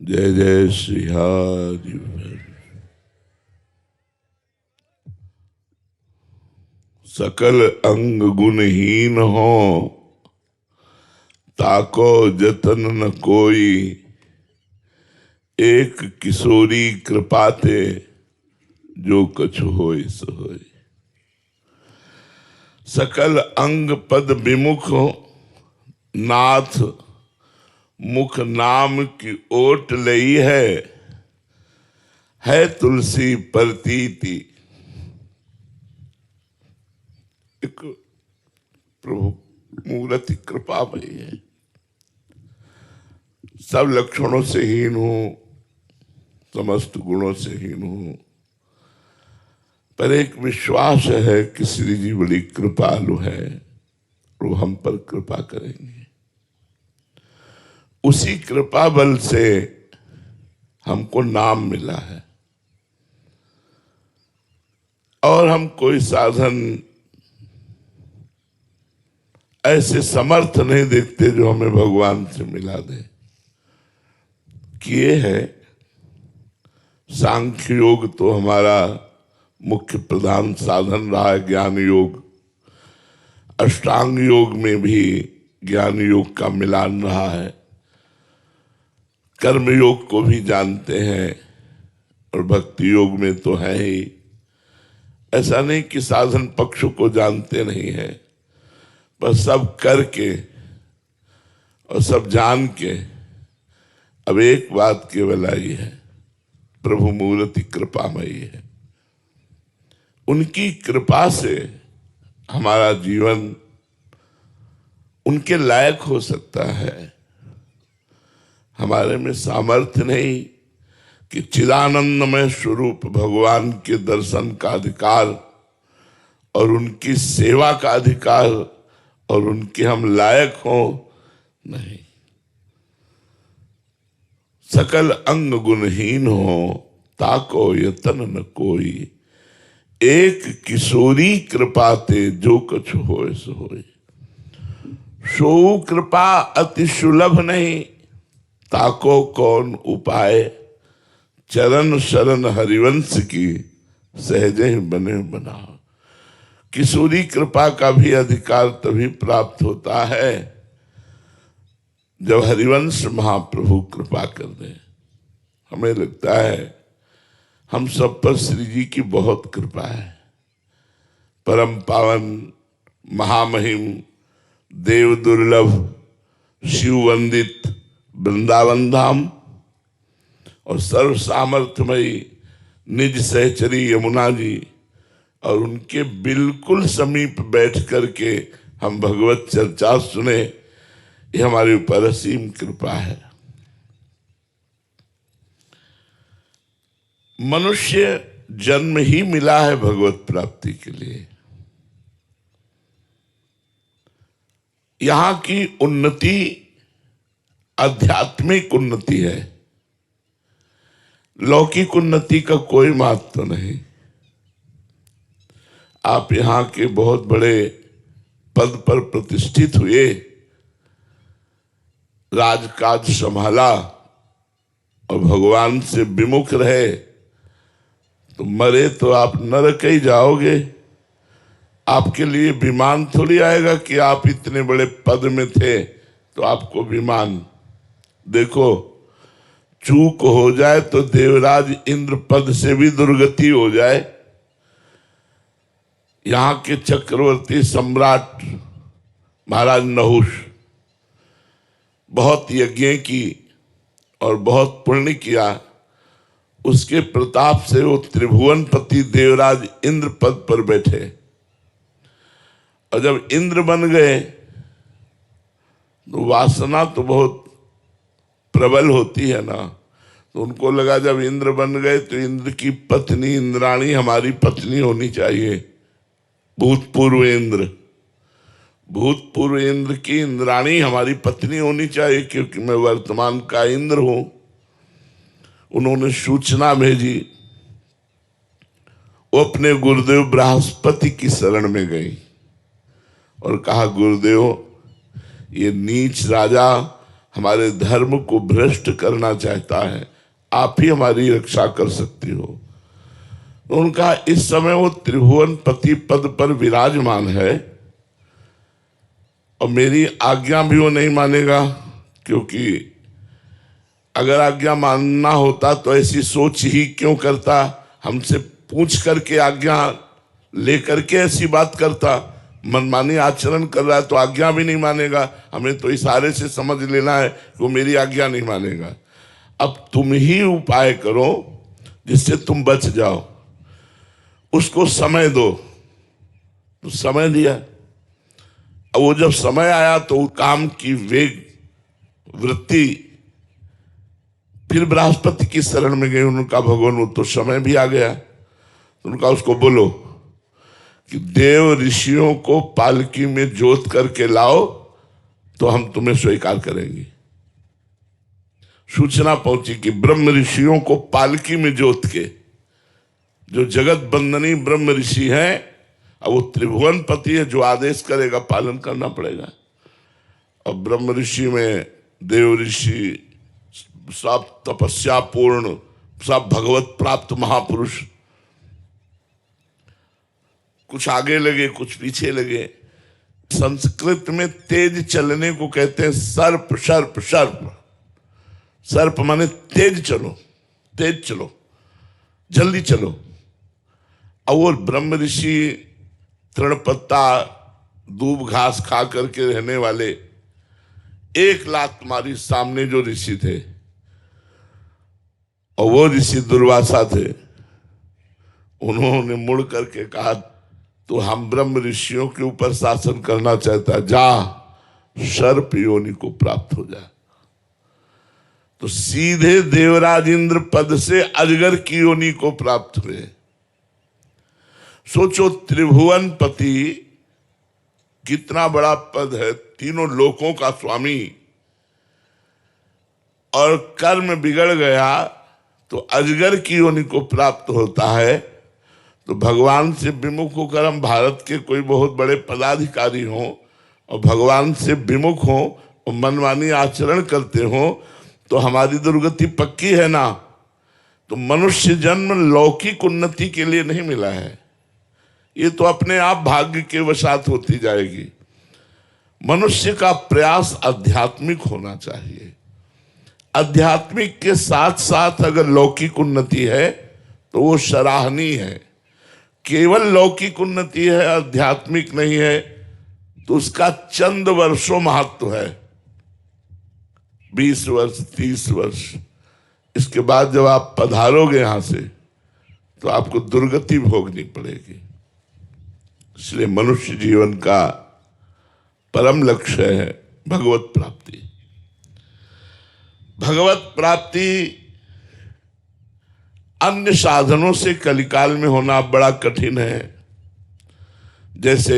जय जय श्री हरि। सकल अंग गुणहीन हो, ताको जतन न कोई। एक किशोरी कृपाते, जो कछु होय सो होय। सकल अंग पद विमुख हो, नाथ मुख नाम की ओट लई है तुलसी प्रतीति। एक प्रभु मूर्ति कृपामयी है। सब लक्षणों से हीन हूं, समस्त गुणों से हीन हूं, पर एक विश्वास है कि श्री जी बड़ी कृपालु है, वो हम पर कृपा करेंगे। उसी कृपा बल से हमको नाम मिला है, और हम कोई साधन ऐसे समर्थ नहीं देखते जो हमें भगवान से मिला दे। किए है सांख्य योग तो हमारा मुख्य प्रधान साधन रहा है, ज्ञान योग। अष्टांग योग में भी ज्ञान योग का मिलान रहा है। कर्म योग को भी जानते हैं, और भक्ति योग में तो है ही। ऐसा नहीं कि साधन पक्ष को जानते नहीं है, पर सब करके और सब जान के अब एक बात केवल आई है, प्रभु मूर्ति कृपामयी है। उनकी कृपा से हमारा जीवन उनके लायक हो सकता है। हमारे में सामर्थ्य नहीं कि चिदानंदमय स्वरूप भगवान के दर्शन का अधिकार और उनकी सेवा का अधिकार और उनके हम लायक हो, नहीं। सकल अंग गुणहीन हो, ताको यतन न कोई। एक किशोरी कृपाते, जो कछु होय सो होय। सो कृपा अति सुलभ नहीं, ताको कौन उपाय। चरण शरण हरिवंश की, सहजे ही बने बना। किशोरी कृपा का भी अधिकार तभी प्राप्त होता है जब हरिवंश महाप्रभु कृपा कर दे। हमें लगता है हम सब पर श्री जी की बहुत कृपा है। परम पावन महामहिम देव दुर्लभ शिव वंदित वृंदावन धाम और सर्व सामर्थ्यमयी निज सहचरी यमुना जी, और उनके बिल्कुल समीप बैठ करके हम भगवत चर्चा सुने, ये हमारे ऊपर असीम कृपा है। मनुष्य जन्म ही मिला है भगवत प्राप्ति के लिए। यहां की उन्नति आध्यात्मिक उन्नति है, लौकिक उन्नति का कोई महत्व नहीं। आप यहां के बहुत बड़े पद पर प्रतिष्ठित हुए, राजकाज संभाला और भगवान से विमुख रहे, तो मरे तो आप नरक ही जाओगे। आपके लिए विमान थोड़ी आएगा कि आप इतने बड़े पद में थे तो आपको विमान। देखो, चूक हो जाए तो देवराज इंद्र पद से भी दुर्गति हो जाए। यहाँ के चक्रवर्ती सम्राट महाराज नहुष बहुत यज्ञ की और बहुत पुण्य किया, उसके प्रताप से वो त्रिभुवनपति देवराज इंद्र पद पर बैठे। और जब इंद्र बन गए तो वासना तो बहुत प्रबल होती है ना, तो उनको लगा जब इंद्र बन गए तो इंद्र की पत्नी इंद्राणी हमारी पत्नी होनी चाहिए। भूतपूर्व इंद्र की इंद्राणी हमारी पत्नी होनी चाहिए, क्योंकि मैं वर्तमान का इंद्र हूं। उन्होंने सूचना भेजी, वो अपने गुरुदेव बृहस्पति की शरण में गई और कहा, गुरुदेव, ये नीच राजा हमारे धर्म को भ्रष्ट करना चाहता है, आप ही हमारी रक्षा कर सकती हो। उनका इस समय वो त्रिभुवन पति पद पर विराजमान है और मेरी आज्ञा भी वो नहीं मानेगा, क्योंकि अगर आज्ञा मानना होता तो ऐसी सोच ही क्यों करता, हमसे पूछ करके आज्ञा लेकर के ऐसी बात करता। मनमानी आचरण कर रहा है तो आज्ञा भी नहीं मानेगा, हमें तो इशारे से समझ लेना है कि वो मेरी आज्ञा नहीं मानेगा। अब तुम ही उपाय करो जिससे तुम बच जाओ, उसको समय दो। तो समय दिया, अब वो जब समय आया तो काम की वेग वृत्ति फिर बृहस्पति की शरण में गई। उनका भगवान वो तो समय भी आ गया, तो उनका उसको बोलो कि देव ऋषियों को पालकी में जोत करके लाओ तो हम तुम्हें स्वीकार करेंगे। सूचना पहुंची कि ब्रह्म ऋषियों को पालकी में जोत के, जो जगत बंदनी ब्रह्म ऋषि है, अब वो त्रिभुवन पति है, जो आदेश करेगा पालन करना पड़ेगा। अब ब्रह्म ऋषि में देव ऋषि सब तपस्या पूर्ण, सब भगवत प्राप्त महापुरुष, कुछ आगे लगे कुछ पीछे लगे। संस्कृत में तेज चलने को कहते हैं सर्प सर्प सर्प। सर्प माने तेज चलो, तेज चलो, जल्दी चलो। अब वो ब्रह्म ऋषि तृण पत्ता दूब घास खा करके रहने वाले, एक लात मारी सामने जो ऋषि थे, और वो ऋषि दुर्वासा थे। उन्होंने मुड़ करके कहा तो हम ब्रह्म ऋषियों के ऊपर शासन करना चाहता है, जा सर्प योनि को प्राप्त हो जा। तो सीधे देवराज इंद्र पद से अजगर की योनि को प्राप्त हुए। सोचो त्रिभुवन पति कितना बड़ा पद है, तीनों लोकों का स्वामी, और कर्म बिगड़ गया तो अजगर की योनि को प्राप्त होता है। तो भगवान से विमुख होकर हम भारत के कोई बहुत बड़े पदाधिकारी हों और भगवान से विमुख हों और मनमानी आचरण करते हों तो हमारी दुर्गति पक्की है ना। तो मनुष्य जन्म लौकिक उन्नति के लिए नहीं मिला है, ये तो अपने आप भाग्य के वशात होती जाएगी। मनुष्य का प्रयास आध्यात्मिक होना चाहिए। आध्यात्मिक के साथ साथ अगर लौकिक उन्नति है तो वो सराहनीय है। केवल लौकिक उन्नति है, आध्यात्मिक नहीं है, तो उसका चंद वर्षों महत्व है, 20 वर्ष 30 वर्ष। इसके बाद जब आप पधारोगे यहां से तो आपको दुर्गति भोगनी पड़ेगी। इसलिए मनुष्य जीवन का परम लक्ष्य है भगवत प्राप्ति। भगवत प्राप्ति अन्य साधनों से कलिकाल में होना बड़ा कठिन है। जैसे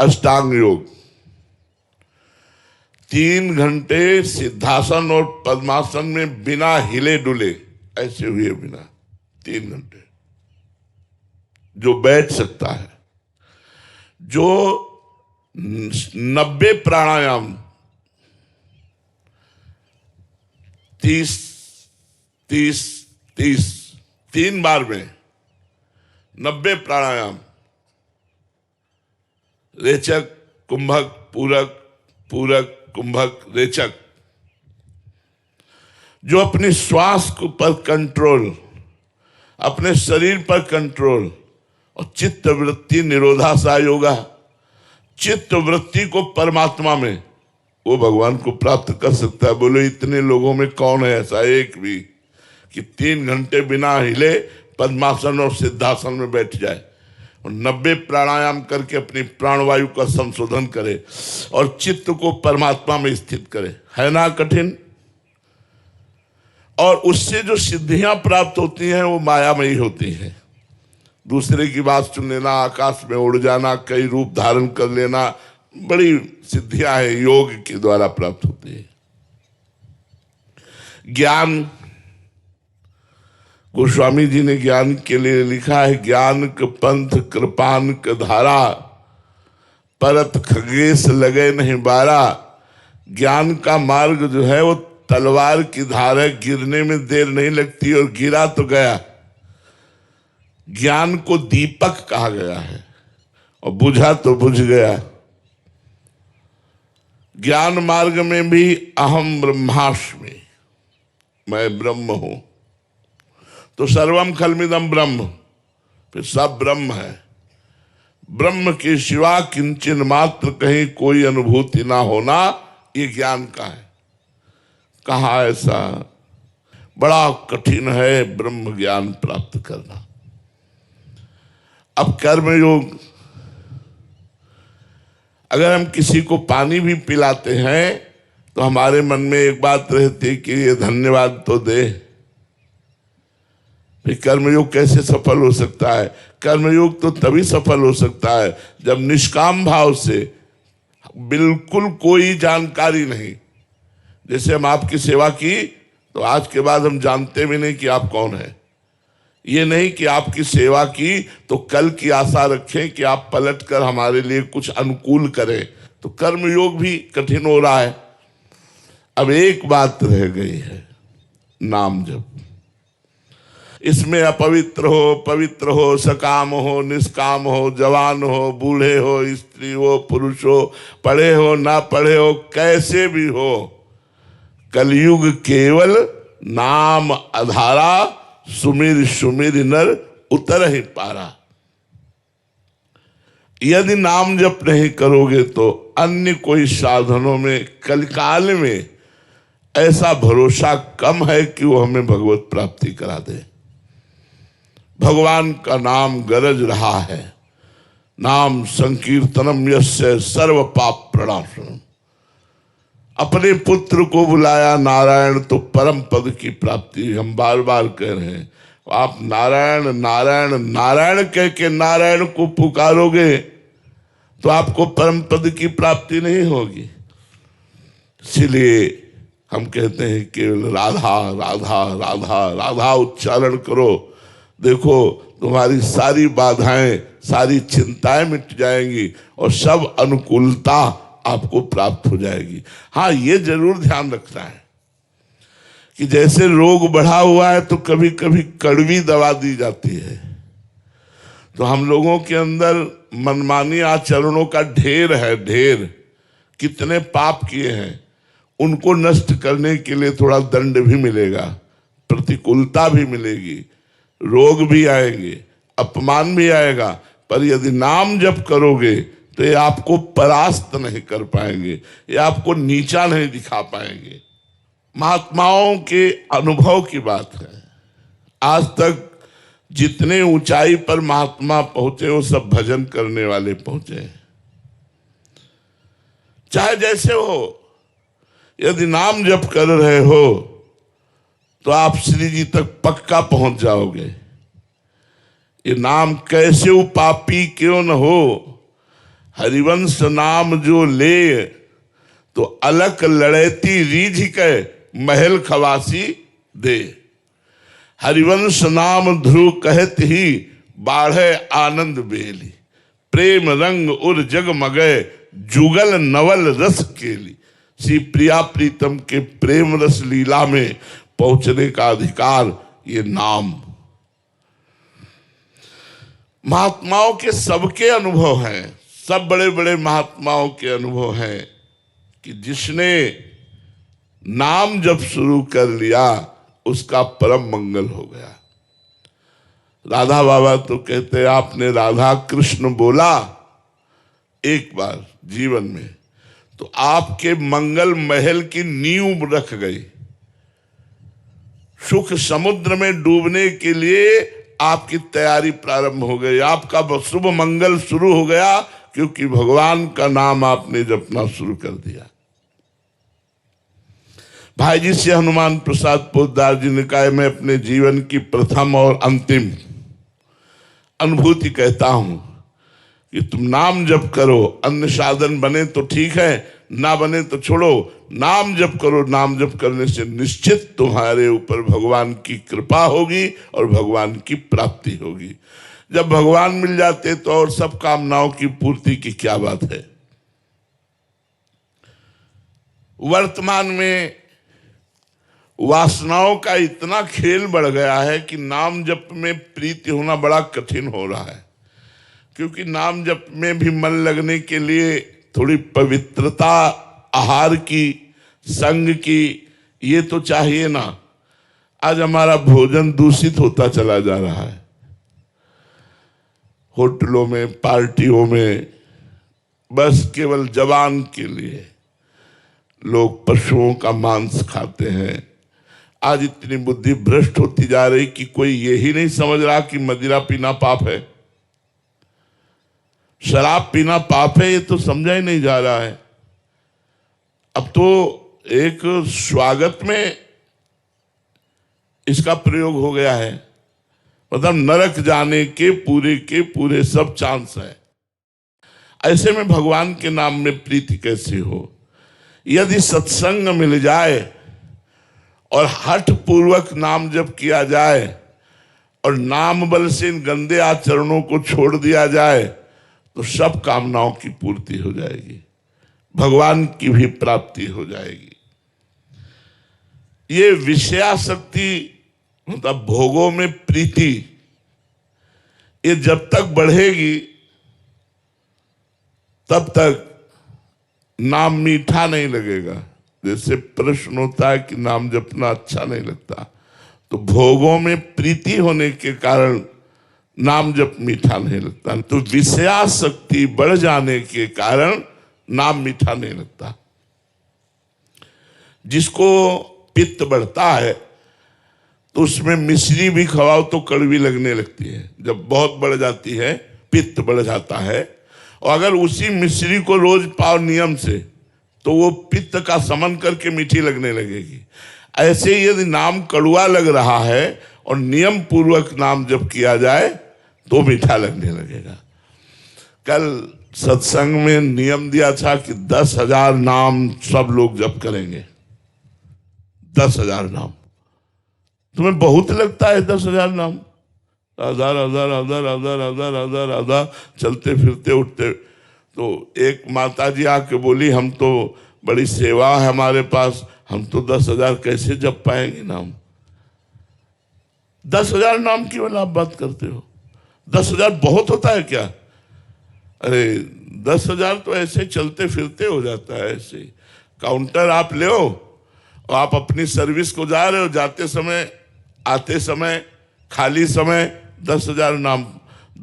अष्टांग योग, 3 घंटे सिद्धासन और पद्मासन में बिना हिले डुले ऐसे हुए बिना 3 घंटे, जो बैठ सकता है, जो 90 प्राणायाम 3 बार में 90 प्राणायाम, रेचक कुंभक पूरक, पूरक कुंभक रेचक, जो अपनी श्वास पर कंट्रोल, अपने शरीर पर कंट्रोल, और चित्त वृत्ति निरोधासा योगा, चित्त वृत्ति को परमात्मा में, वो भगवान को प्राप्त कर सकता है। बोलो इतने लोगों में कौन है ऐसा एक भी कि 3 घंटे बिना हिले पद्मासन और सिद्धासन में बैठ जाए और 90 प्राणायाम करके अपनी प्राणवायु का संशोधन करे और चित्त को परमात्मा में स्थित करे। है ना कठिन? और उससे जो सिद्धियां प्राप्त होती हैं वो मायामयी होती हैं। दूसरे की बात सुन लेना, आकाश में उड़ जाना, कई रूप धारण कर लेना, बड़ी सिद्धियां हैं, योग के द्वारा प्राप्त होती है। ज्ञान, गोस्वामी जी ने ज्ञान के लिए लिखा है, ज्ञान क पंथ कृपान क धारा, परत खगेश लगे नहीं बारा, ज्ञान का मार्ग जो है वो तलवार की धार है, गिरने में देर नहीं लगती और गिरा तो गया। ज्ञान को दीपक कहा गया है और बुझा तो बुझ गया। ज्ञान मार्ग में भी अहम ब्रह्मास्मि, मैं ब्रह्म हूं, तो सर्वम खलमिदम ब्रह्म, फिर सब ब्रह्म है। ब्रह्म के सिवा किंचन मात्र कहीं कोई अनुभूति ना होना, ये ज्ञान का है। कहा ऐसा? बड़ा कठिन है ब्रह्म ज्ञान प्राप्त करना। अब कर्म योग, अगर हम किसी को पानी भी पिलाते हैं तो हमारे मन में एक बात रहती कि ये धन्यवाद तो दे। फिर कर्मयोग कैसे सफल हो सकता है? कर्मयोग तो तभी सफल हो सकता है जब निष्काम भाव से, बिल्कुल कोई जानकारी नहीं। जैसे हम आपकी सेवा की तो आज के बाद हम जानते भी नहीं कि आप कौन है। ये नहीं कि आपकी सेवा की तो कल की आशा रखें कि आप पलटकर हमारे लिए कुछ अनुकूल करें, तो कर्मयोग भी कठिन हो रहा है। अब एक बात रह गई है, नाम जप। इसमें अपवित्र हो, पवित्र हो, सकाम हो, निष्काम हो, जवान हो, बूढ़े हो, स्त्री हो, पुरुष हो, पढ़े हो, ना पढ़े हो, कैसे भी हो, कलयुग केवल नाम आधारा, सुमिर सुमिर नर उतर ही पारा। यदि नाम जप नहीं करोगे तो अन्य कोई साधनों में कलकाल में ऐसा भरोसा कम है कि वो हमें भगवत प्राप्ति करा दे। भगवान का नाम गरज रहा है। नाम संकीर्तनम यस्य सर्व पाप प्रणाशनम। अपने पुत्र को बुलाया नारायण तो परम पद की प्राप्ति। हम बार बार कह रहे हैं, आप नारायण नारायण नारायण कह के नारायण को पुकारोगे तो आपको परम पद की प्राप्ति नहीं होगी। इसीलिए हम कहते हैं केवल राधा राधा राधा राधा उच्चारण करो, देखो तुम्हारी सारी बाधाएं, सारी चिंताएं मिट जाएंगी और सब अनुकूलता आपको प्राप्त हो जाएगी। हाँ, ये जरूर ध्यान रखना है कि जैसे रोग बढ़ा हुआ है तो कभी कभी कड़वी दवा दी जाती है, तो हम लोगों के अंदर मनमानी आचरणों का ढेर है, ढेर। कितने पाप किए हैं, उनको नष्ट करने के लिए थोड़ा दंड भी मिलेगा, प्रतिकूलता भी मिलेगी, रोग भी आएंगे, अपमान भी आएगा, पर यदि नाम जप करोगे तो ये आपको परास्त नहीं कर पाएंगे, ये आपको नीचा नहीं दिखा पाएंगे। महात्माओं के अनुभव की बात है। आज तक जितने ऊंचाई पर महात्मा पहुंचे वो सब भजन करने वाले पहुंचे। चाहे जैसे हो, यदि नाम जप कर रहे हो तो आप श्री जी तक पक्का पहुंच जाओगे। ये नाम कैसे पापी क्यों न हो, हरिवंश नाम जो ले तो अलक लड़ैती रीझ के महल खवासी दे। हरिवंश नाम ध्रुव कहत ही बाढ़े आनंद बेली। प्रेम रंग उर जग मगे जुगल नवल रस केली। श्री प्रिया प्रीतम के प्रेम रस लीला में पहुंचने का अधिकार ये नाम। महात्माओं के सबके अनुभव हैं, सब बड़े बड़े महात्माओं के अनुभव हैं कि जिसने नाम जब शुरू कर लिया उसका परम मंगल हो गया। राधा बाबा तो कहते हैं, आपने राधा कृष्ण बोला एक बार जीवन में तो आपके मंगल महल की नींव रख गई। सुख समुद्र में डूबने के लिए आपकी तैयारी प्रारंभ हो गई, आपका शुभ मंगल शुरू हो गया, क्योंकि भगवान का नाम आपने जपना शुरू कर दिया। भाई जी से हनुमान प्रसाद पोद्दार जी ने कहा, मैं अपने जीवन की प्रथम और अंतिम अनुभूति कहता हूं कि तुम नाम जप करो। अन्य साधन बने तो ठीक है, ना बने तो छोड़ो, नाम जप करो। नाम जप करने से निश्चित तुम्हारे ऊपर भगवान की कृपा होगी और भगवान की प्राप्ति होगी। जब भगवान मिल जाते तो और सब कामनाओं की पूर्ति की क्या बात है। वर्तमान में वासनाओं का इतना खेल बढ़ गया है कि नाम जप में प्रीति होना बड़ा कठिन हो रहा है, क्योंकि नाम जप में भी मन लगने के लिए थोड़ी पवित्रता, आहार की, संग की, ये तो चाहिए ना। आज हमारा भोजन दूषित होता चला जा रहा है। होटलों में, पार्टियों में बस केवल जवान के लिए लोग पशुओं का मांस खाते हैं। आज इतनी बुद्धि भ्रष्ट होती जा रही कि कोई यही नहीं समझ रहा कि मदिरा पीना पाप है, शराब पीना पाप है, ये तो समझा ही नहीं जा रहा है। अब तो एक स्वागत में इसका प्रयोग हो गया है, मतलब नरक जाने के पूरे सब चांस है। ऐसे में भगवान के नाम में प्रीति कैसे हो? यदि सत्संग मिल जाए और हठ पूर्वक नाम जप किया जाए और नाम बल से इन गंदे आचरणों को छोड़ दिया जाए तो सब कामनाओं की पूर्ति हो जाएगी, भगवान की भी प्राप्ति हो जाएगी। ये विषयासक्ति मतलब भोगों में प्रीति, ये जब तक बढ़ेगी तब तक नाम मीठा नहीं लगेगा। जैसे प्रश्न होता है कि नाम जपना अच्छा नहीं लगता, तो भोगों में प्रीति होने के कारण नाम जप मीठा नहीं लगता। तो विषयासक्ति बढ़ जाने के कारण नाम मीठा नहीं लगता। जिसको पित्त बढ़ता है तो उसमें मिश्री भी खवाओ तो कड़वी लगने लगती है। जब बहुत बढ़ जाती है, पित्त बढ़ जाता है, और अगर उसी मिश्री को रोज पाओ नियम से तो वो पित्त का समन करके मीठी लगने लगेगी। ऐसे ही यदि नाम कड़वा लग रहा है और नियम पूर्वक नाम जप किया जाए तो मीठा लगने लगेगा। कल सत्संग में नियम दिया था कि 10,000 नाम सब लोग जप करेंगे। 10,000 नाम तुम्हें बहुत लगता है? 10,000 नाम, हजार हजार हजार हजार हजार हजार हजार चलते फिरते उठते। तो एक माता जी आके बोली, हम तो बड़ी सेवा है हमारे पास, हम तो 10,000 कैसे जप पाएंगे नाम? 10,000 नाम की वाला आप बात करते हो? 10,000 बहुत होता है क्या? अरे 10,000 तो ऐसे चलते फिरते हो जाता है। ऐसे काउंटर आप ले हो और आप अपनी सर्विस को जा रहे हो, जाते समय, आते समय, खाली समय 10,000 नाम।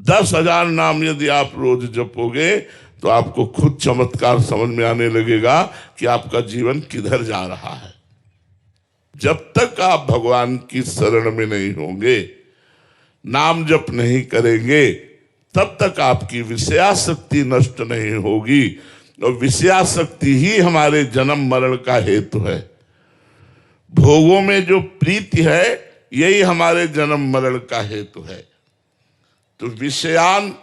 10,000 नाम यदि आप रोज जपोगे तो आपको खुद चमत्कार समझ में आने लगेगा कि आपका जीवन किधर जा रहा है। जब तक आप भगवान की शरण में नहीं होंगे, नाम जप नहीं करेंगे, तब तक आपकी विषयासक्ति नष्ट नहीं होगी। और विषयासक्ति ही हमारे जन्म मरण का हेतु है। भोगों में जो प्रीति है यही हमारे जन्म मरण का हेतु है। तो विषयान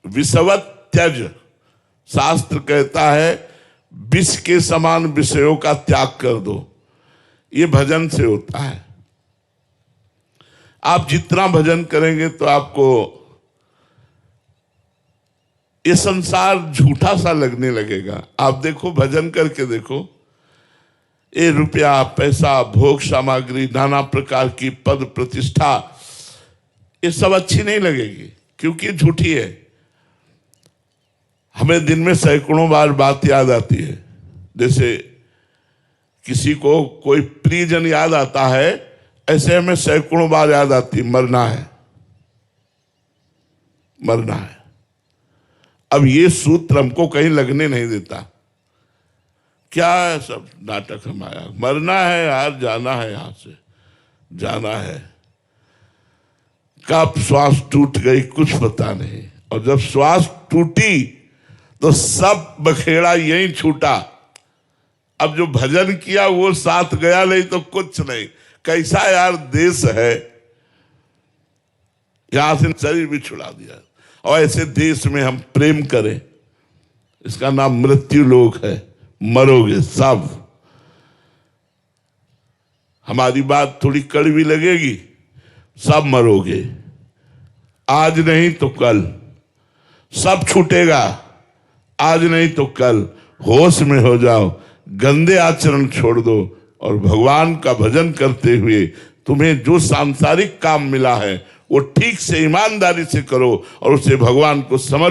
विषवत त्यज, शास्त्र कहता है विष के समान विषयों का त्याग कर दो। ये भजन से होता है। आप जितना भजन करेंगे तो आपको ये संसार झूठा सा लगने लगेगा। आप देखो, भजन करके देखो, ये रुपया, पैसा, भोग सामग्री, नाना प्रकार की पद प्रतिष्ठा, ये सब अच्छी नहीं लगेगी क्योंकि झूठी है। हमें दिन में सैकड़ों बार बात याद आती है। जैसे किसी को कोई प्रियजन याद आता है, ऐसे हमें सैकड़ों बार याद आती है, मरना है, मरना है। अब ये सूत्र हमको कहीं लगने नहीं देता। क्या सब नाटक हमारा? मरना है यार, जाना है, यहां से जाना है। कब श्वास टूट गई कुछ पता नहीं, और जब श्वास टूटी तो सब बखेड़ा यहीं छूटा। अब जो भजन किया वो साथ गया नहीं तो कुछ नहीं। कैसा यार देश है, यहां से शरीर भी छुड़ा दिया। और ऐसे देश में हम प्रेम करें, इसका नाम मृत्यु लोक है। मरोगे सब। हमारी बात थोड़ी कड़वी लगेगी, सब मरोगे। आज नहीं तो कल सब छूटेगा, आज नहीं तो कल। होश में हो जाओ, गंदे आचरण छोड़ दो और भगवान का भजन करते हुए तुम्हें जो सांसारिक काम मिला है वो ठीक से ईमानदारी से करो और उसे भगवान को समर्पित